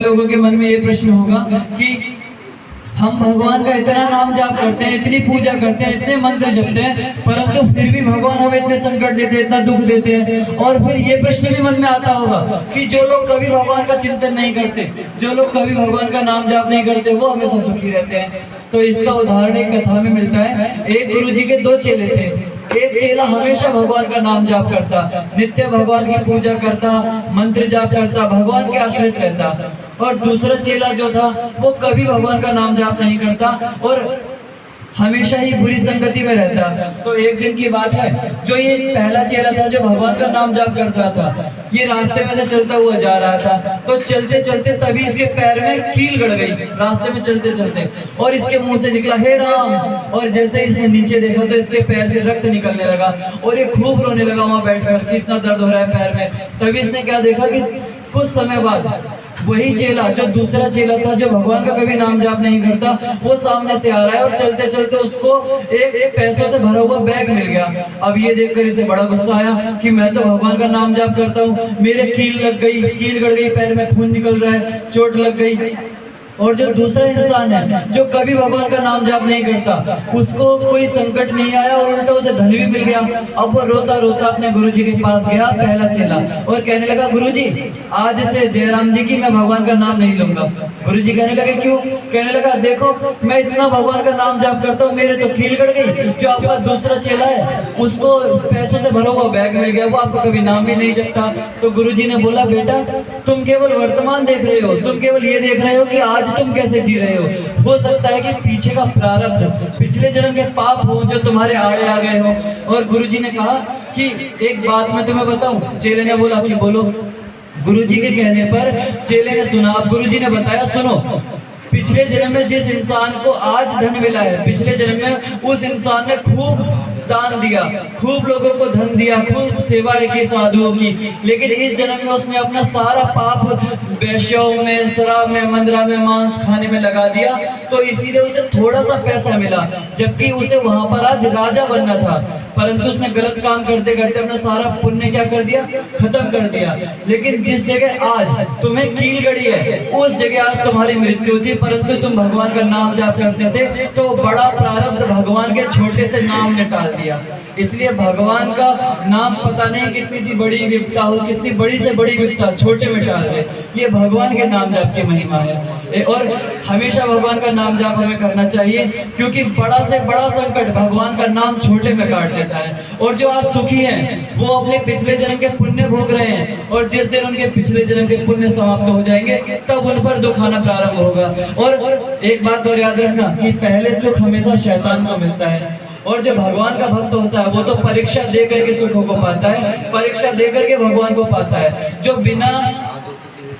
लोगों के मन में ये प्रश्न होगा कि हम भगवान का इतना नाम जाप करते हैं, इतनी पूजा करते हैं, इतने मंत्र जपते हैं, परंतु फिर भी भगवान हमें इतने संकट देते हैं, इतना दुख देते हैं। और फिर ये प्रश्न भी मन में आता होगा कि जो लोग कभी भगवान का चिंतन नहीं करते, जो लोग कभी भगवान का नाम जाप नहीं करते, वो हमेशा सुखी रहते हैं। तो इसका उदाहरण एक कथा में मिलता है। एक गुरुजी के दो चेले थे। एक चेला हमेशा भगवान का नाम जाप करता, नित्य भगवान की पूजा करता, मंत्र जाप करता, भगवान के आश्रित रहता। और दूसरा चेला जो था वो कभी भगवान का नाम जाप नहीं करता और हमेशा ही बुरी संगति में रहता। तो एक दिन की बात है, जो ये पहला चेला था जो भगवान का नाम जाप करता था, ये रास्ते में से चलता हुआ जा रहा था। तो चलते चलते तभी इसके पैर में कील गड़ गई, रास्ते में चलते चलते, और इसके मुंह से निकला हे राम। और जैसे ही इसने नीचे देखा तो इसके पैर से रक्त निकलने लगा और ये खूब रोने लगा वहां बैठकर कि इतना दर्द हो रहा है पैर में। तभी इसने क्या देखा कि कुछ समय बाद वही चेला जो दूसरा चेला था, जो भगवान का कभी नाम जाप नहीं करता, वो सामने से आ रहा है और चलते चलते उसको एक पैसों से भरा हुआ बैग मिल गया। अब ये देखकर इसे बड़ा गुस्सा आया कि मैं तो भगवान का नाम जाप करता हूँ, मेरे कील लग गई, कील गड़ गई, पैर में खून निकल रहा है, चोट लग गई। और जो दूसरा इंसान है जो कभी भगवान का नाम जाप नहीं करता, उसको कोई संकट नहीं आया और उल्टा उसे धन भी मिल गया। अब वो रोता रोता अपने गुरुजी के पास गया, पहला चेला, और कहने लगा गुरुजी आज से जयराम जी की मैं भगवान का नाम नहीं लूंगा। गुरुजी कहने लगे क्यों? कहने लगा देखो मैं इतना भगवान का नाम जाप करता हूँ, मेरे तो कील गड़ गई। जो आपका दूसरा चेला है उसको पैसों से भरा हुआ बैग मिल गया, वो आपको कभी नाम भी नहीं जपता। तो गुरुजी ने बोला बेटा तुम केवल वर्तमान देख रहे हो, तुम केवल ये देख रहे हो कि आज तुम कैसे जी रहे हो सकता है कि पीछे का प्रारब्ध, पिछले जन्म के पाप हो जो तुम्हारे आड़े आ गए हो। और गुरुजी ने कहा कि एक बात मैं तुम्हें बताऊं। चेले ने बोला कि बोलो। गुरुजी के कहने पर चेले ने सुना। अब गुरुजी ने बताया सुनो, पिछले जन्म में जिस इंसान को आज धन मिला है, पिछले जन्म में उस इंसान ने खूब दान दिया, खूब लोगों को धन दिया, खूब सेवाएं की साधुओं की, लेकिन इस जन्म में उसने अपना सारा पाप वैश्यों में, शराब में, मंदरा में, मांस खाने में लगा दिया। तो इसीलिए उसे थोड़ा सा पैसा मिला, जबकि उसे वहां पर आज राजा बनना था, परंतु उसने गलत काम करते करते अपना सारा पुण्य क्या कर दिया, खत्म कर दिया। लेकिन जिस जगह आज तुम्हें कील गड़ी है उस जगह आज तुम्हारी मृत्यु थी, परंतु तुम भगवान का नाम जाप करते थे तो बड़ा प्रारब्ध भगवान के छोटे से नाम ने टाल दिया। इसलिए भगवान का नाम पता नहीं कितनी सी बड़ी विपदा हो, कितनी बड़ी से बड़ी विपदा छोटे में टाल दे, ये भगवान के नाम जाप की महिमा है। और हमेशा भगवान का नाम जाप हमें करना चाहिए, क्योंकि बड़ा से बड़ा संकट भगवान का नाम छोटे में काट देता है। और जो आज सुखी हैं वो अपने पिछले जन्म के पुण्य भोग रहे हैं, और जिस दिन उनके पिछले जन्म के पुण्य समाप्त हो जाएंगे तब उन पर दुख आना प्रारंभ होगा। और एक बात और याद रखना कि पहले सुख हमेशा शैतान को मिलता है, और जो भगवान का भक्त होता है वो तो परीक्षा दे करके सुखों को पाता है, परीक्षा दे करके भगवान को पाता है। जो बिना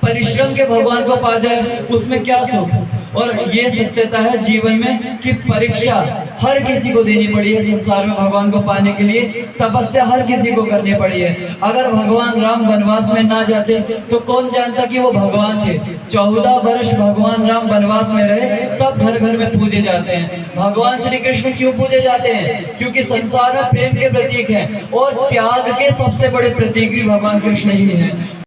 परिश्रम के भगवान को पा जाए उसमें क्या सुख। और ये सत्यता है जीवन में कि परीक्षा हर किसी को देनी पड़ी है संसार में भगवान को पाने के लिए, तपस्या हर किसी को करनी पड़ी है। अगर भगवान राम वनवास में ना जाते तो कौन जानता कि वो भगवान थे। 14 वर्ष भगवान राम वनवास में रहे, तब घर घर में पूजे जाते हैं। भगवान श्री कृष्ण क्यों पूजे जाते हैं? क्योंकि संसार में प्रेम के प्रतीक हैं और त्याग के सबसे बड़े प्रतीक भी भगवान कृष्ण ही हैं।